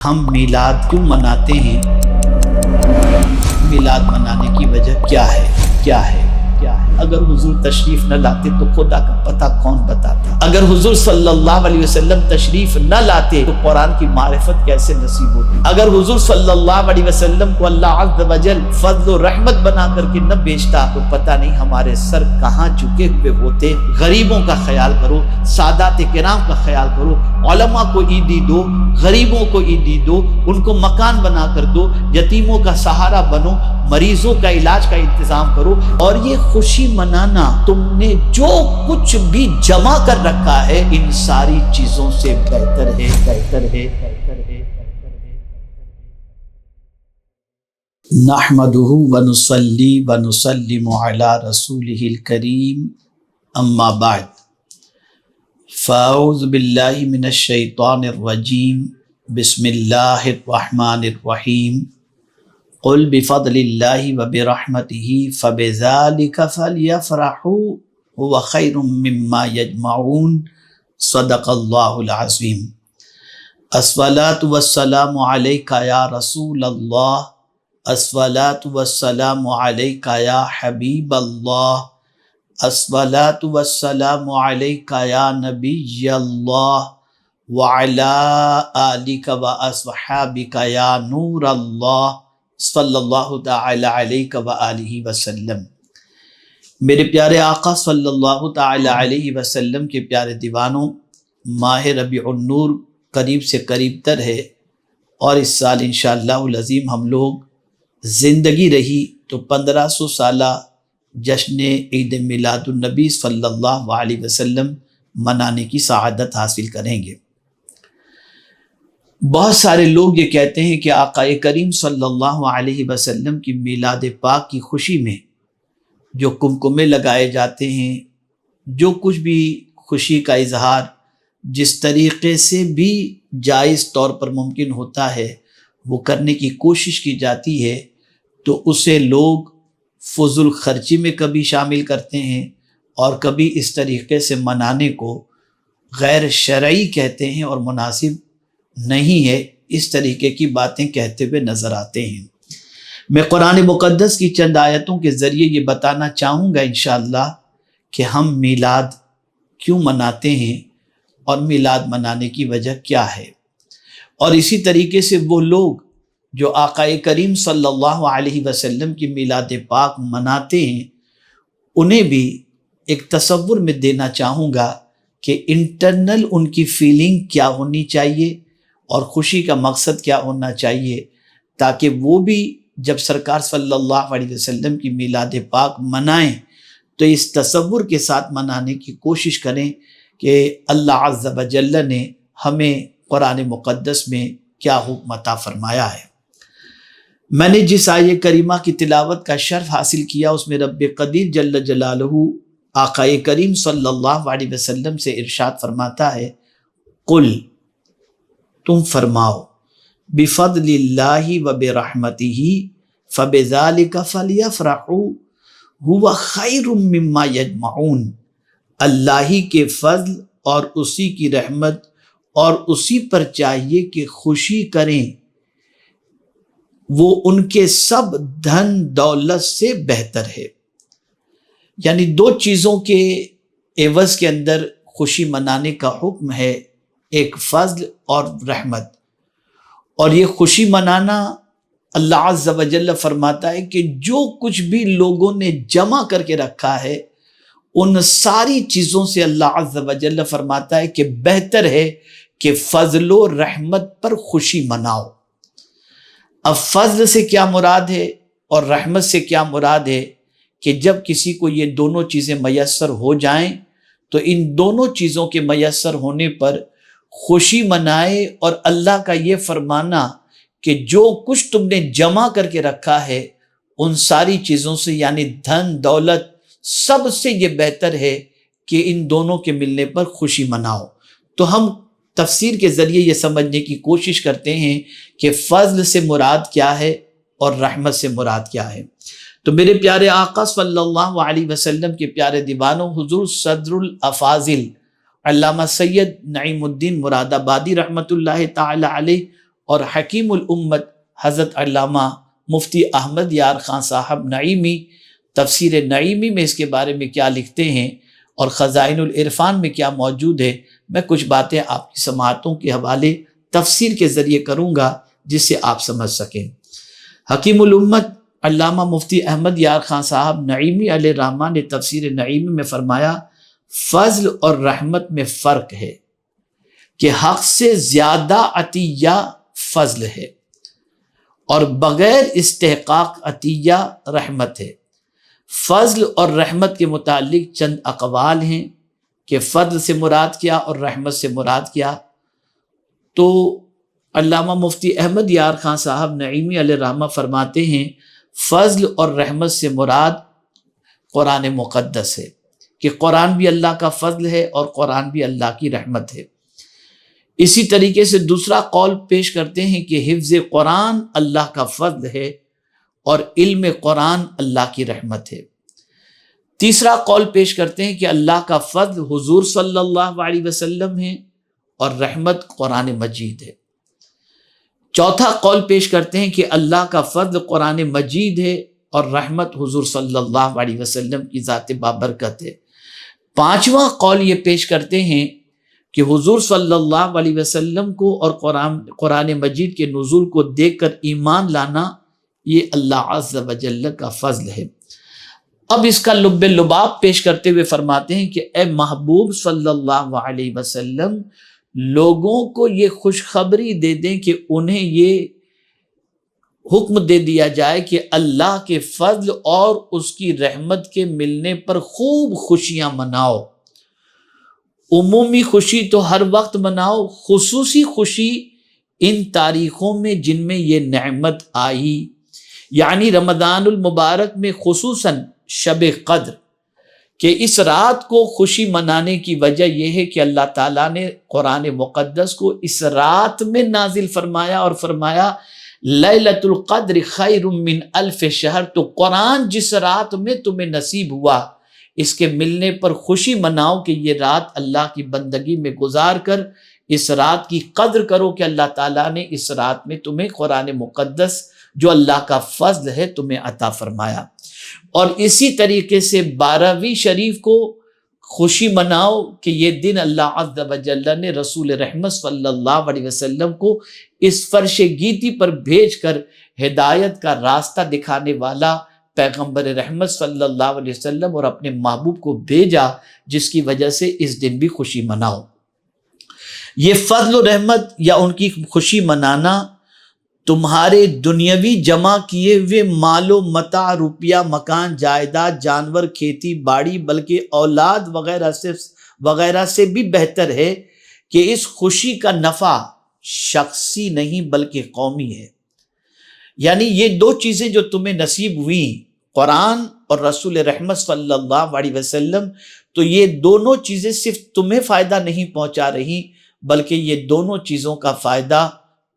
ہم میلاد کیوں مناتے ہیں؟ میلاد منانے کی وجہ کیا ہے؟ اگر حضور تشریف نہ لاتے تو خدا کا پتہ کون بتاتا؟ اگر حضور صلی اللہ علیہ وسلم تشریف نہ لاتے تو قرآن کی معرفت کیسے نصیب ہوتی؟ اگر حضور صلی اللہ علیہ وسلم کو اللہ عز و جل فضل و رحمت بنا کر کے نہ بیچتا تو پتہ نہیں ہمارے سر کہاں جھکے ہوئے ہوتے۔ غریبوں کا خیال کرو، سادات کرام کا خیال کرو، علماء کو عیدی دو، غریبوں کو عیدی دو، ان کو مکان بنا کر دو، یتیموں کا سہارا بنو، مریضوں کا علاج کا انتظام کرو۔ اور یہ خوشی منانا، تم نے جو کچھ بھی جمع کر رکھا ہے ان ساری چیزوں سے بہتر ہے۔ نحمدہ ونصلی ونسلم علی رسولہ الکریم، اما بعد، فاعوذ باللہ من الشیطان الرجیم، بسم اللہ الرحمن الرحیم، قل بفضل اللہ وبرحمتہ فبذلک فلیفرحوا هو خیر مما یجمعون، صدق اللہ العظیم۔ الصلاۃ والسلام علیک یا رسول اللہ، الصلاۃ والسلام علیک یا حبیب اللہ، الصلاۃ والسلام علیک یا نبی اللہ، وعلی آلک واصحابک یا نور اللہ، صلی اللہ تعالی علیہ وآلہ وسلم۔ میرے پیارے آقا صلی اللہ تعالی علیہ وسلم کے پیارے دیوانوں، ماہ ربیع النور قریب سے قریب تر ہے، اور اس سال انشاءاللہ العظیم ہم لوگ زندگی رہی تو 1500 سالہ جشن عید میلاد النبی صلی اللہ علیہ وسلم منانے کی سعادت حاصل کریں گے۔ بہت سارے لوگ یہ کہتے ہیں کہ آقا کریم صلی اللہ علیہ وسلم کی میلاد پاک کی خوشی میں جو کمکمے لگائے جاتے ہیں، جو کچھ بھی خوشی کا اظہار جس طریقے سے بھی جائز طور پر ممکن ہوتا ہے وہ کرنے کی کوشش کی جاتی ہے، تو اسے لوگ فضول خرچی میں کبھی شامل کرتے ہیں اور کبھی اس طریقے سے منانے کو غیر شرعی کہتے ہیں اور مناسب نہیں ہے، اس طریقے کی باتیں کہتے ہوئے نظر آتے ہیں۔ میں قرآن مقدس کی چند آیتوں کے ذریعے یہ بتانا چاہوں گا انشاءاللہ کہ ہم میلاد کیوں مناتے ہیں اور میلاد منانے کی وجہ کیا ہے، اور اسی طریقے سے وہ لوگ جو آقا کریم صلی اللہ علیہ وسلم کی میلاد پاک مناتے ہیں انہیں بھی ایک تصور میں دینا چاہوں گا کہ انٹرنل ان کی فیلنگ کیا ہونی چاہیے اور خوشی کا مقصد کیا ہونا چاہیے، تاکہ وہ بھی جب سرکار صلی اللہ علیہ وسلم کی میلاد پاک منائیں تو اس تصور کے ساتھ منانے کی کوشش کریں کہ اللہ عز و جل نے ہمیں قرآن مقدس میں کیا حکم عطا فرمایا ہے۔ میں نے جس آیہ کریمہ کی تلاوت کا شرف حاصل کیا اس میں رب قدیر جل جلالہ آقا کریم صلی اللہ علیہ وسلم سے ارشاد فرماتا ہے، قل، تم فرماؤ، بفضل اللہ وبرحمتہ فبذلک فلیفرحوا هو خیر مما یجمعون، اللہ ہی کے فضل اور اسی کی رحمت اور اسی پر چاہیے کہ خوشی کریں، وہ ان کے سب دھن دولت سے بہتر ہے۔ یعنی دو چیزوں کے عوض کے اندر خوشی منانے کا حکم ہے، ایک فضل اور رحمت، اور یہ خوشی منانا اللہ عز و جل فرماتا ہے کہ جو کچھ بھی لوگوں نے جمع کر کے رکھا ہے ان ساری چیزوں سے اللہ عز و جل فرماتا ہے کہ بہتر ہے کہ فضل و رحمت پر خوشی مناؤ۔ اب فضل سے کیا مراد ہے اور رحمت سے کیا مراد ہے کہ جب کسی کو یہ دونوں چیزیں میسر ہو جائیں تو ان دونوں چیزوں کے میسر ہونے پر خوشی منائے، اور اللہ کا یہ فرمانا کہ جو کچھ تم نے جمع کر کے رکھا ہے ان ساری چیزوں سے، یعنی دھن دولت سب سے یہ بہتر ہے کہ ان دونوں کے ملنے پر خوشی مناؤ۔ تو ہم تفسیر کے ذریعے یہ سمجھنے کی کوشش کرتے ہیں کہ فضل سے مراد کیا ہے اور رحمت سے مراد کیا ہے۔ تو میرے پیارے آقا صلی اللہ علیہ وسلم کے پیارے دیوانوں، حضور صدر الافاضل علامہ سید نعیم الدین مراد آبادی رحمۃ اللہ تعالی علیہ اور حکیم الامت حضرت علامہ مفتی احمد یار خان صاحب نعیمی تفسیر نعیمی میں اس کے بارے میں کیا لکھتے ہیں اور خزائن العرفان میں کیا موجود ہے، میں کچھ باتیں آپ کی سماعتوں کے حوالے تفسیر کے ذریعے کروں گا جس سے آپ سمجھ سکیں۔ حکیم الامت علامہ مفتی احمد یار خان صاحب نعیمی علیہ الرحمہ نے تفسیر نعیمی میں فرمایا فضل اور رحمت میں فرق ہے کہ حق سے زیادہ عطیہ فضل ہے اور بغیر استحقاق عطیہ رحمت ہے۔ فضل اور رحمت کے متعلق چند اقوال ہیں کہ فضل سے مراد کیا اور رحمت سے مراد کیا۔ تو علامہ مفتی احمد یار خان صاحب نعیمی علیہ الرحمہ فرماتے ہیں فضل اور رحمت سے مراد قرآن مقدس ہے، کہ قرآن بھی اللہ کا فضل ہے اور قرآن بھی اللہ کی رحمت ہے۔ اسی طریقے سے دوسرا قول پیش کرتے ہیں کہ حفظ قرآن اللہ کا فضل ہے اور علم قرآن اللہ کی رحمت ہے۔ تیسرا قول پیش کرتے ہیں کہ اللہ کا فضل حضور صلی اللہ علیہ وسلم ہے اور رحمت قرآن مجید ہے۔ چوتھا قول پیش کرتے ہیں کہ اللہ کا فضل قرآن مجید ہے اور رحمت حضور صلی اللہ علیہ وسلم کی ذات بابرکت ہے۔ پانچواں قول یہ پیش کرتے ہیں کہ حضور صلی اللہ علیہ وسلم کو اور قرآن مجید کے نزول کو دیکھ کر ایمان لانا یہ اللہ عز و جل کا فضل ہے۔ اب اس کا لب لباب پیش کرتے ہوئے فرماتے ہیں کہ اے محبوب صلی اللہ علیہ وسلم لوگوں کو یہ خوشخبری دے دیں کہ انہیں یہ حکم دے دیا جائے کہ اللہ کے فضل اور اس کی رحمت کے ملنے پر خوب خوشیاں مناؤ۔ عمومی خوشی تو ہر وقت مناؤ، خصوصی خوشی ان تاریخوں میں جن میں یہ نعمت آئی، یعنی رمضان المبارک میں خصوصاً شب قدر، کہ اس رات کو خوشی منانے کی وجہ یہ ہے کہ اللہ تعالیٰ نے قرآن مقدس کو اس رات میں نازل فرمایا اور فرمایا لیلۃ القدر خیر من الف شہر۔ تو قرآن جس رات میں تمہیں نصیب ہوا اس کے ملنے پر خوشی مناؤ کہ یہ رات اللہ کی بندگی میں گزار کر اس رات کی قدر کرو کہ اللہ تعالیٰ نے اس رات میں تمہیں قرآن مقدس جو اللہ کا فضل ہے تمہیں عطا فرمایا۔ اور اسی طریقے سے 12ویں شریف کو خوشی مناؤ کہ یہ دن اللہ عز و جل نے رسول رحمت صلی اللہ علیہ وسلم کو اس فرش گیتی پر بھیج کر ہدایت کا راستہ دکھانے والا پیغمبر رحمت صلی اللہ علیہ وسلم اور اپنے محبوب کو بھیجا، جس کی وجہ سے اس دن بھی خوشی مناؤ۔ یہ فضل و رحمت یا ان کی خوشی منانا تمہارے دنیاوی جمع کیے ہوئے مال و متاع، روپیہ، مکان، جائیداد، جانور، کھیتی باڑی، بلکہ اولاد وغیرہ سے بھی بہتر ہے کہ اس خوشی کا نفع شخصی نہیں بلکہ قومی ہے۔ یعنی یہ دو چیزیں جو تمہیں نصیب ہوئیں، قرآن اور رسول رحمت صلی اللہ علیہ وسلم، تو یہ دونوں چیزیں صرف تمہیں فائدہ نہیں پہنچا رہی بلکہ یہ دونوں چیزوں کا فائدہ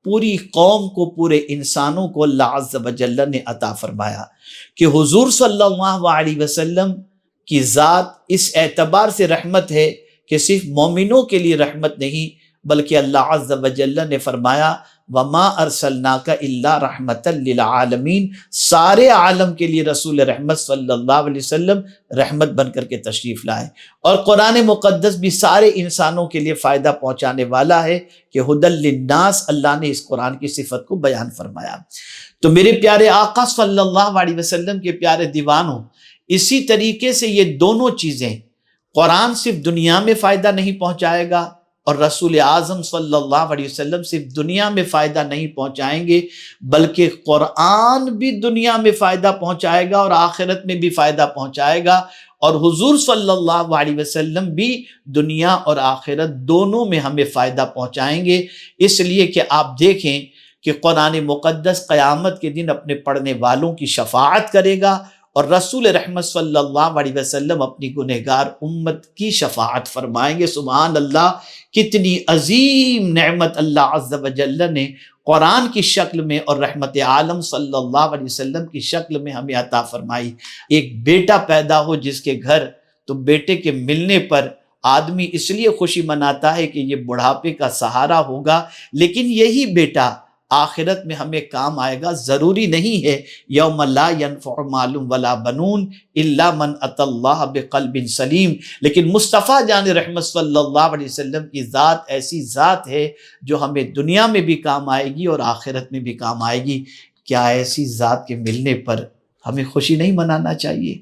پوری قوم کو، پورے انسانوں کو اللہ عز و جل نے عطا فرمایا کہ حضور صلی اللہ علیہ وسلم کی ذات اس اعتبار سے رحمت ہے کہ صرف مومنوں کے لیے رحمت نہیں بلکہ اللہ عز و جل نے فرمایا وَمَا أَرْسَلْنَاكَ إِلَّا رَحْمَةً لِلْعَالَمِينَ، سارے عالم کے لیے رسول رحمت صلی اللہ علیہ وسلم رحمت بن کر کے تشریف لائے۔ اور قرآن مقدس بھی سارے انسانوں کے لیے فائدہ پہنچانے والا ہے کہ ہدی للناس، اللہ نے اس قرآن کی صفت کو بیان فرمایا۔ تو میرے پیارے آقا صلی اللہ علیہ وسلم کے پیارے دیوانوں، اسی طریقے سے یہ دونوں چیزیں، قرآن صرف دنیا میں فائدہ نہیں پہنچائے گا اور رسول اعظم صلی اللہ علیہ وسلم صرف دنیا میں فائدہ نہیں پہنچائیں گے بلکہ قرآن بھی دنیا میں فائدہ پہنچائے گا اور آخرت میں بھی فائدہ پہنچائے گا، اور حضور صلی اللہ علیہ وسلم بھی دنیا اور آخرت دونوں میں ہمیں فائدہ پہنچائیں گے۔ اس لیے کہ آپ دیکھیں کہ قرآن مقدس قیامت کے دن اپنے پڑھنے والوں کی شفاعت کرے گا اور رسول رحمت صلی اللہ علیہ وسلم اپنی گنہگار امت کی شفاعت فرمائیں گے۔ سبحان اللہ، کتنی عظیم نعمت اللہ عز و جل نے قرآن کی شکل میں اور رحمت عالم صلی اللہ علیہ وسلم کی شکل میں ہمیں عطا فرمائی۔ ایک بیٹا پیدا ہو جس کے گھر، تو بیٹے کے ملنے پر آدمی اس لیے خوشی مناتا ہے کہ یہ بڑھاپے کا سہارا ہوگا، لیکن یہی بیٹا آخرت میں ہمیں کام آئے گا، ضروری نہیں ہے یوم لا ینفع مال ولا بنون الا من اتی اللہ بقلب سلیم، لیکن مصطفیٰ جان رحمت صلی اللہ علیہ وسلم کی ذات ایسی ذات ہے جو ہمیں دنیا میں بھی کام آئے گی اور آخرت میں بھی کام آئے گی۔ کیا ایسی ذات کے ملنے پر ہمیں خوشی نہیں منانا چاہیے؟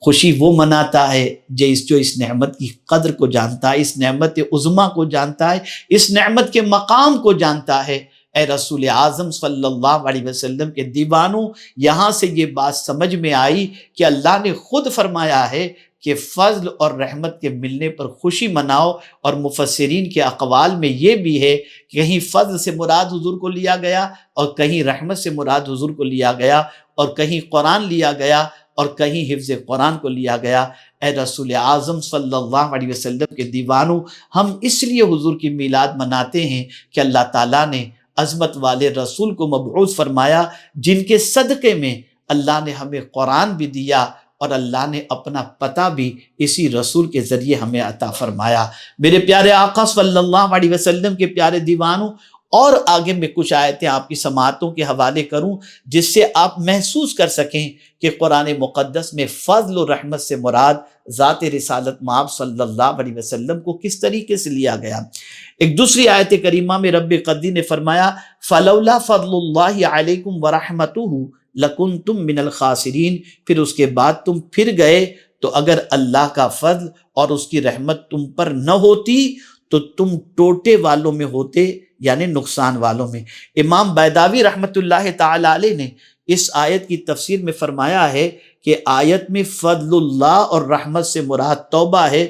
خوشی وہ مناتا ہے جو اس نعمت کی قدر کو جانتا ہے، اس نعمت عظمیٰ کو جانتا ہے، اس نعمت کے مقام کو جانتا ہے۔ اے رسول اعظم صلی اللہ علیہ وسلم کے دیوانوں، یہاں سے یہ بات سمجھ میں آئی کہ اللہ نے خود فرمایا ہے کہ فضل اور رحمت کے ملنے پر خوشی مناؤ، اور مفسرین کے اقوال میں یہ بھی ہے کہ کہیں فضل سے مراد حضور کو لیا گیا اور کہیں رحمت سے مراد حضور کو لیا گیا، اور کہیں قرآن لیا گیا اور کہیں حفظ قرآن کو لیا گیا۔ اے رسول اعظم صلی اللہ علیہ وسلم کے دیوانوں، ہم اس لیے حضور کی میلاد مناتے ہیں کہ اللہ تعالیٰ نے عظمت والے رسول کو مبعوث فرمایا، جن کے صدقے میں اللہ نے ہمیں قرآن بھی دیا اور اللہ نے اپنا پتہ بھی اسی رسول کے ذریعے ہمیں عطا فرمایا۔ میرے پیارے آقا صلی اللہ علیہ وسلم کے پیارے دیوانوں، اور آگے میں کچھ آیتیں آپ کی سماعتوں کے حوالے کروں جس سے آپ محسوس کر سکیں کہ قرآن مقدس میں فضل و رحمت سے مراد ذات رسالت مآب صلی اللہ علیہ وسلم کو کس طریقے سے لیا گیا۔ ایک دوسری آیت کریمہ میں رب قدیر نے فرمایا فَلَوْلَا فَضْلُ اللَّهِ عَلَيْكُمْ وَرَحْمَتُهُ لَكُنْتُمْ مِنَ الْخَاسِرِينَ، پھر اس کے بعد تم پھر گئے تو اگر اللہ کا فضل اور اس کی رحمت تم پر نہ ہوتی تو تم ٹوٹے والوں میں ہوتے، یعنی نقصان والوں میں۔ امام بیضاوی رحمت اللہ تعالی علیہ نے اس آیت کی تفسیر میں فرمایا ہے کہ آیت میں فضل اللہ اور رحمت سے مراد توبہ ہے،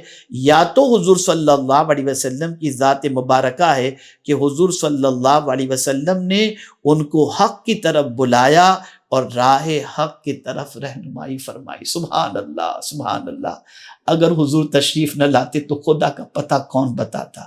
یا تو حضور صلی اللہ علیہ وسلم کی ذات مبارکہ ہے کہ حضور صلی اللہ علیہ وسلم نے ان کو حق کی طرف بلایا اور راہ حق کی طرف رہنمائی فرمائی۔ سبحان اللہ، سبحان اللہ۔ اگر حضور تشریف نہ لاتے تو خدا کا پتہ کون بتاتا؟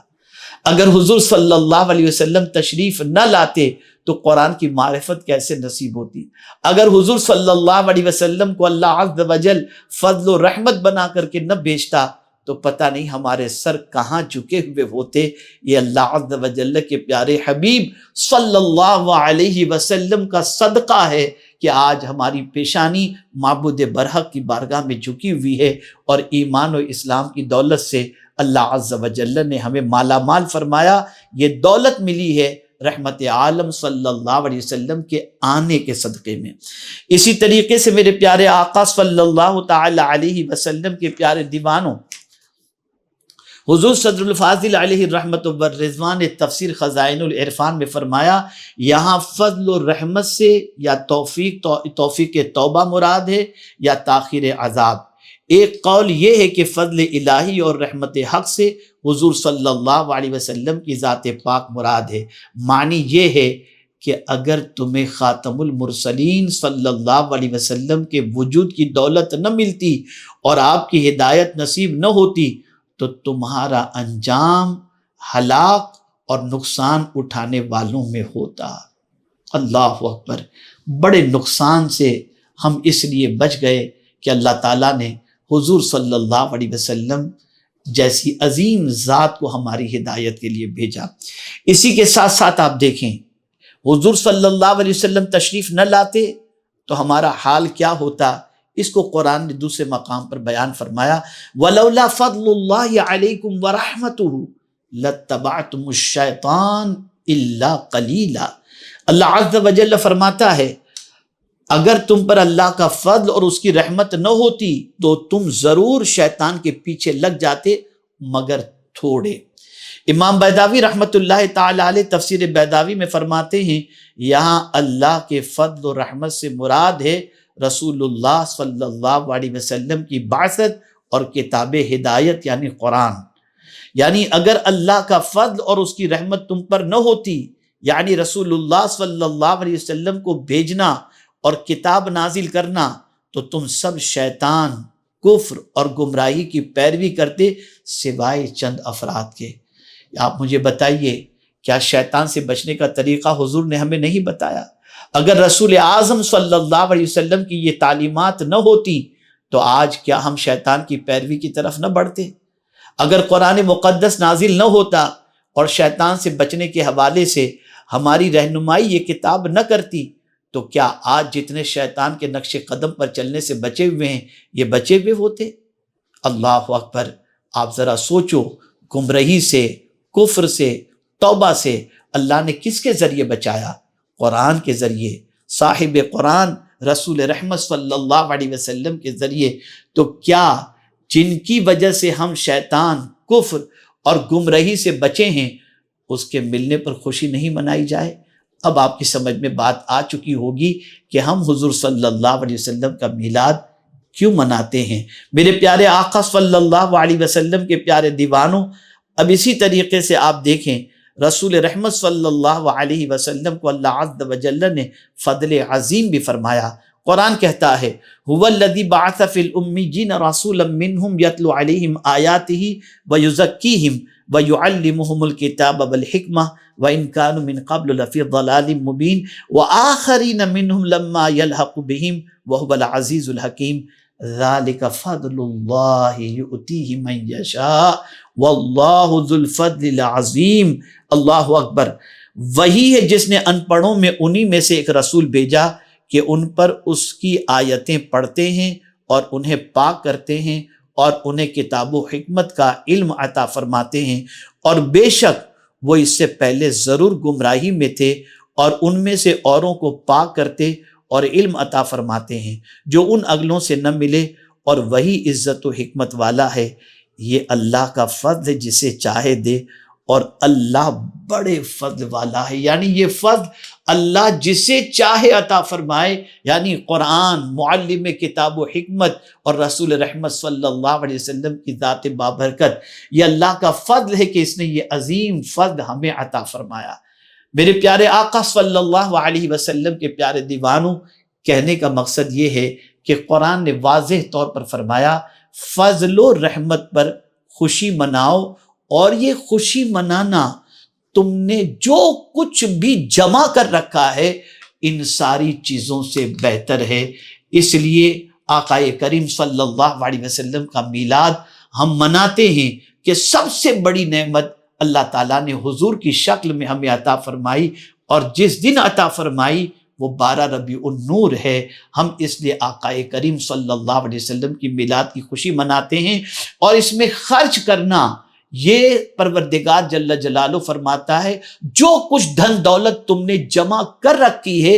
اگر حضور صلی اللہ علیہ وسلم تشریف نہ لاتے تو قرآن کی معرفت کیسے نصیب ہوتی؟ اگر حضور صلی اللہ علیہ وسلم کو اللہ عز و جل فضل و رحمت بنا کر کے نہ بھیجتا تو پتہ نہیں ہمارے سر کہاں جھکے ہوئے ہوتے۔ یہ اللہ عز و جل کے پیارے حبیب صلی اللہ علیہ وسلم کا صدقہ ہے کہ آج ہماری پیشانی معبود برحق کی بارگاہ میں جھکی ہوئی ہے، اور ایمان و اسلام کی دولت سے اللہ عز و جل نے ہمیں مالا مال فرمایا۔ یہ دولت ملی ہے رحمت عالم صلی اللہ علیہ وسلم کے آنے کے صدقے میں۔ اسی طریقے سے میرے پیارے آقا صلی اللہ تعالی علیہ وسلم کے پیارے دیوانوں، حضور صدر الفاضل علیہ رحمت والرضوان نے تفسیر خزائن العرفان میں فرمایا یہاں فضل و رحمت سے یا توفیق توبہ مراد ہے یا تاخیر عذاب۔ ایک قول یہ ہے کہ فضل الہی اور رحمت حق سے حضور صلی اللہ علیہ وسلم کی ذات پاک مراد ہے۔ معنی یہ ہے کہ اگر تمہیں خاتم المرسلین صلی اللہ علیہ وسلم کے وجود کی دولت نہ ملتی اور آپ کی ہدایت نصیب نہ ہوتی تو تمہارا انجام ہلاک اور نقصان اٹھانے والوں میں ہوتا۔ اللہ اکبر۔ بڑے نقصان سے ہم اس لیے بچ گئے کہ اللہ تعالیٰ نے حضور صلی اللہ علیہ وسلم جیسی عظیم ذات کو ہماری ہدایت کے لیے بھیجا۔ اسی کے ساتھ ساتھ آپ دیکھیں حضور صلی اللہ علیہ وسلم تشریف نہ لاتے تو ہمارا حال کیا ہوتا۔ اس کو قرآن نے دوسرے مقام پر بیان فرمایا وَلَوْلَا فَضْلُ اللَّهِ عَلَيْكُمْ وَرَحْمَتُهُ لَاتَّبَعْتُمُ الشَّيْطَانَ إِلَّا قَلِيلًا۔ اللہ عز و جل فرماتا ہے اگر تم پر اللہ کا فضل اور اس کی رحمت نہ ہوتی تو تم ضرور شیطان کے پیچھے لگ جاتے مگر تھوڑے۔ امام بیضاوی رحمت اللہ تعالی علیہ تفسیر بیضاوی میں فرماتے ہیں یہاں اللہ کے فضل و رحمت سے مراد ہے رسول اللہ صلی اللہ علیہ وسلم کی بعثت اور کتاب ہدایت یعنی قرآن۔ یعنی اگر اللہ کا فضل اور اس کی رحمت تم پر نہ ہوتی، یعنی رسول اللہ صلی اللہ علیہ وسلم کو بھیجنا اور کتاب نازل کرنا، تو تم سب شیطان، کفر اور گمراہی کی پیروی کرتے سوائے چند افراد کے۔ آپ مجھے بتائیے کیا شیطان سے بچنے کا طریقہ حضور نے ہمیں نہیں بتایا؟ اگر رسول اعظم صلی اللہ علیہ وسلم کی یہ تعلیمات نہ ہوتی تو آج کیا ہم شیطان کی پیروی کی طرف نہ بڑھتے؟ اگر قرآن مقدس نازل نہ ہوتا اور شیطان سے بچنے کے حوالے سے ہماری رہنمائی یہ کتاب نہ کرتی تو کیا آج جتنے شیطان کے نقش قدم پر چلنے سے بچے ہوئے ہیں یہ بچے ہوئے ہوتے؟ اللہ اکبر! آپ ذرا سوچو، گمراہی سے، کفر سے، توبہ سے اللہ نے کس کے ذریعے بچایا؟ قرآن کے ذریعے، صاحب قرآن رسول رحمت صلی اللہ علیہ وسلم کے ذریعے۔ تو کیا جن کی وجہ سے ہم شیطان، کفر اور گمراہی سے بچے ہیں اس کے ملنے پر خوشی نہیں منائی جائے؟ اب آپ کی سمجھ میں بات آ چکی ہوگی کہ ہم حضور صلی اللہ علیہ وسلم کا میلاد کیوں مناتے ہیں۔ میرے پیارے آقا صلی اللہ علیہ وسلم کے پیارے دیوانوں، اب اسی طریقے سے آپ دیکھیں رسول رحمت صلی اللہ علیہ وسلم کو اللہ عز و جل نے فضل عظیم بھی فرمایا۔ قرآن کہتا ہے هو الذی بعث فی الامیین رسولا منہم یتلو علیہم آیاتہ ویزکیہم ویعلمہم الکتاب والحکمہ وإن كانوا من قبل لفی ضلال مبین وآخرین منہم لما یلحق بہم وهو العزیز الحکیم ذالک فضل اللہ یؤتیہ من یشاء واللہ ذو الفضل العظیم۔ اللہ اکبر! وہی ہے جس نے ان پڑھوں میں انہی میں سے ایک رسول بھیجا کہ ان پر اس کی آیتیں پڑھتے ہیں اور انہیں پاک کرتے ہیں اور انہیں کتاب و حکمت کا علم عطا فرماتے ہیں، اور بے شک وہ اس سے پہلے ضرور گمراہی میں تھے اور ان میں سے اوروں کو پاک کرتے اور علم عطا فرماتے ہیں جو ان اگلوں سے نہ ملے، اور وہی عزت و حکمت والا ہے۔ یہ اللہ کا فضل ہے جسے چاہے دے، اور اللہ بڑے فضل والا ہے، یعنی یہ فضل اللہ جسے چاہے عطا فرمائے۔ یعنی قرآن، معلم کتاب و حکمت اور رسول رحمت صلی اللہ علیہ وسلم کی ذات بابرکت، یہ اللہ کا فضل ہے کہ اس نے یہ عظیم فضل ہمیں عطا فرمایا۔ میرے پیارے آقا صلی اللہ علیہ وسلم کے پیارے دیوانوں، کہنے کا مقصد یہ ہے کہ قرآن نے واضح طور پر فرمایا فضل و رحمت پر خوشی مناؤ، اور یہ خوشی منانا تم نے جو کچھ بھی جمع کر رکھا ہے ان ساری چیزوں سے بہتر ہے۔ اس لیے آقا کریم صلی اللہ علیہ وسلم کا میلاد ہم مناتے ہیں کہ سب سے بڑی نعمت اللہ تعالیٰ نے حضور کی شکل میں ہمیں عطا فرمائی، اور جس دن عطا فرمائی وہ 12 ربیع النور ہے۔ ہم اس لیے آقا کریم صلی اللہ علیہ وسلم کی میلاد کی خوشی مناتے ہیں، اور اس میں خرچ کرنا، یہ پروردگار جل جلالہ فرماتا ہے جو کچھ دھن دولت تم نے جمع کر رکھی ہے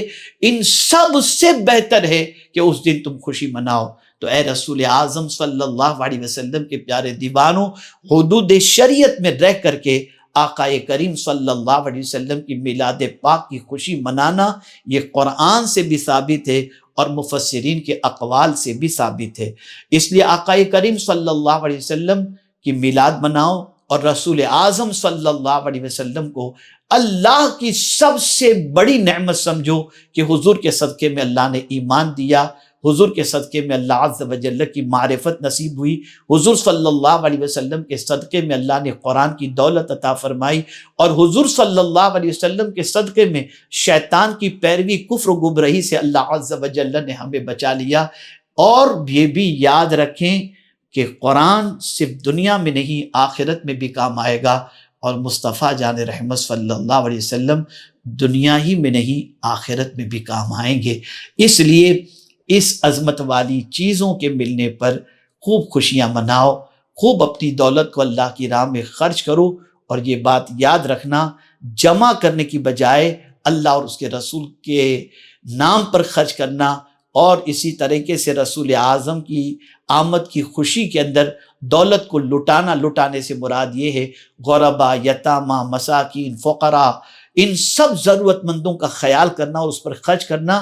ان سب سے بہتر ہے کہ اس دن تم خوشی مناؤ۔ تو اے رسول اعظم صلی اللہ علیہ وسلم کے پیارے دیوانوں، حدود شریعت میں رہ کر کے آقا کریم صلی اللہ علیہ وسلم کی میلاد پاک کی خوشی منانا یہ قرآن سے بھی ثابت ہے اور مفسرین کے اقوال سے بھی ثابت ہے۔ اس لیے آقا کریم صلی اللہ علیہ وسلم کی میلاد مناؤ، اور رسول اعظم صلی اللہ علیہ وسلم کو اللہ کی سب سے بڑی نعمت سمجھو کہ حضور کے صدقے میں اللہ نے ایمان دیا، حضور کے صدقے میں اللہ عز و جل کی معرفت نصیب ہوئی، حضور صلی اللہ علیہ وسلم کے صدقے میں اللہ نے قرآن کی دولت عطا فرمائی، اور حضور صلی اللہ علیہ وسلم کے صدقے میں شیطان کی پیروی، کفر و گمراہی سے اللہ عز و جل نے ہمیں بچا لیا۔ اور یہ بھی یاد رکھیں کہ قرآن صرف دنیا میں نہیں آخرت میں بھی کام آئے گا، اور مصطفیٰ جان رحمت صلی اللہ علیہ وسلم دنیا ہی میں نہیں آخرت میں بھی کام آئیں گے۔ اس لیے اس عظمت والی چیزوں کے ملنے پر خوب خوشیاں مناؤ، خوب اپنی دولت کو اللہ کی راہ میں خرچ کرو، اور یہ بات یاد رکھنا جمع کرنے کی بجائے اللہ اور اس کے رسول کے نام پر خرچ کرنا، اور اسی طریقے سے رسول اعظم کی آمد کی خوشی کے اندر دولت کو لٹانے سے مراد یہ ہے غربا، یتامہ، مساکین، فقراء، ان سب ضرورت مندوں کا خیال کرنا اور اس پر خرچ کرنا۔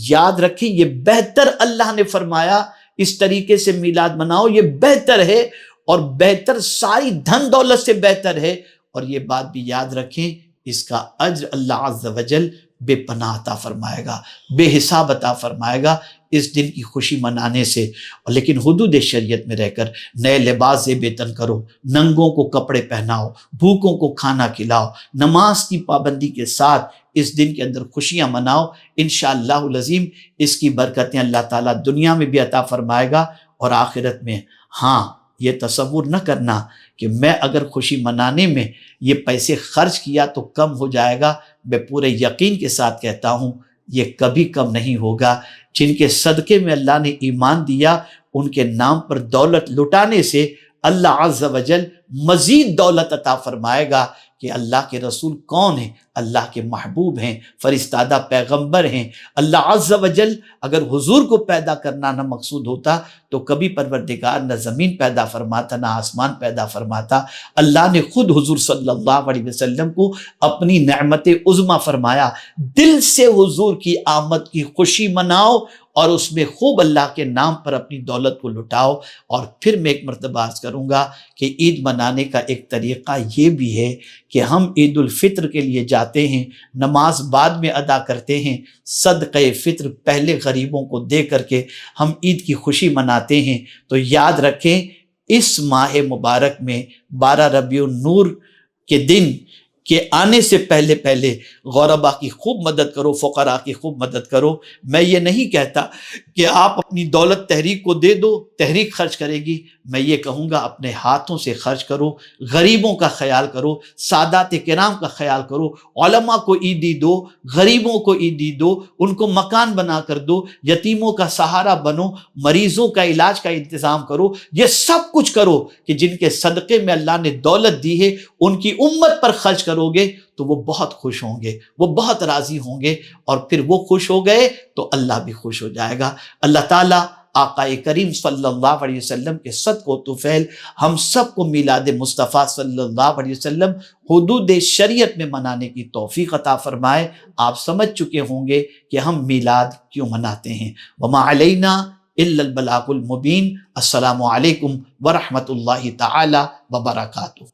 یاد رکھیں یہ بہتر اللہ نے فرمایا اس طریقے سے میلاد مناؤ، یہ بہتر ہے، اور بہتر ساری دھن دولت سے بہتر ہے۔ اور یہ بات بھی یاد رکھیں اس کا اجر اللہ عز و جل بے پناہ عطا فرمائے گا، بے حساب عطا فرمائے گا اس دن کی خوشی منانے سے۔ لیکن حدود شریعت میں رہ کر نئے لباس زیب تن کرو، ننگوں کو کپڑے پہناؤ، بھوکوں کو کھانا کھلاؤ، نماز کی پابندی کے ساتھ اس دن کے اندر خوشیاں مناؤ۔ انشاءاللہ العظیم اس کی برکتیں اللہ تعالیٰ دنیا میں بھی عطا فرمائے گا اور آخرت میں۔ ہاں، یہ تصور نہ کرنا کہ میں اگر خوشی منانے میں یہ پیسے خرچ کیا تو کم ہو جائے گا، میں پورے یقین کے ساتھ کہتا ہوں یہ کبھی کم نہیں ہوگا۔ جن کے صدقے میں اللہ نے ایمان دیا، ان کے نام پر دولت لٹانے سے اللہ عز و جل مزید دولت عطا فرمائے گا کہ اللہ کے رسول کون ہیں؟ اللہ کے محبوب ہیں، فرستادہ پیغمبر ہیں۔ اللہ عز و جل اگر حضور کو پیدا کرنا نہ مقصود ہوتا تو کبھی پروردگار نہ زمین پیدا فرماتا نہ آسمان پیدا فرماتا۔ اللہ نے خود حضور صلی اللہ علیہ وسلم کو اپنی نعمت عظمیٰ فرمایا، دل سے حضور کی آمد کی خوشی مناؤ اور اس میں خوب اللہ کے نام پر اپنی دولت کو لٹاؤ۔ اور پھر میں ایک مرتبہ عرض کروں گا کہ عید منانے کا ایک طریقہ یہ بھی ہے کہ ہم عید الفطر کے لیے جاتے ہیں، نماز بعد میں ادا کرتے ہیں، صدقہ فطر پہلے غریبوں کو دے کر کے ہم عید کی خوشی مناتے ہیں۔ تو یاد رکھیں اس ماہ مبارک میں 12 ربیع النور کے دن کہ آنے سے پہلے غربا کی خوب مدد کرو، فقراء کی خوب مدد کرو۔ میں یہ نہیں کہتا کہ آپ اپنی دولت تحریک کو دے دو، تحریک خرچ کرے گی، میں یہ کہوں گا اپنے ہاتھوں سے خرچ کرو، غریبوں کا خیال کرو، سادات کرام کا خیال کرو، علماء کو عیدی دو، غریبوں کو عیدی دو، ان کو مکان بنا کر دو، یتیموں کا سہارا بنو، مریضوں کا علاج کا انتظام کرو۔ یہ سب کچھ کرو کہ جن کے صدقے میں اللہ نے دولت دی ہے ان کی امت پر خرچ کرو گے تو وہ بہت خوش ہوں گے، وہ بہت راضی ہوں گے، اور پھر وہ خوش ہو گئے تو اللہ بھی خوش ہو جائے گا۔ اللہ تعالیٰ آقا کریم صلی اللہ علیہ وسلم کے صدق و طفیل ہم سب کو میلاد مصطفیٰ صلی اللہ علیہ وسلم حدود شریعت میں منانے کی توفیق عطا فرمائے۔ آپ سمجھ چکے ہوں گے کہ ہم میلاد کیوں مناتے ہیں۔ وما علینا الا البلاغ المبین۔ السلام علیکم ورحمۃ اللہ تعالی وبرکاتہ۔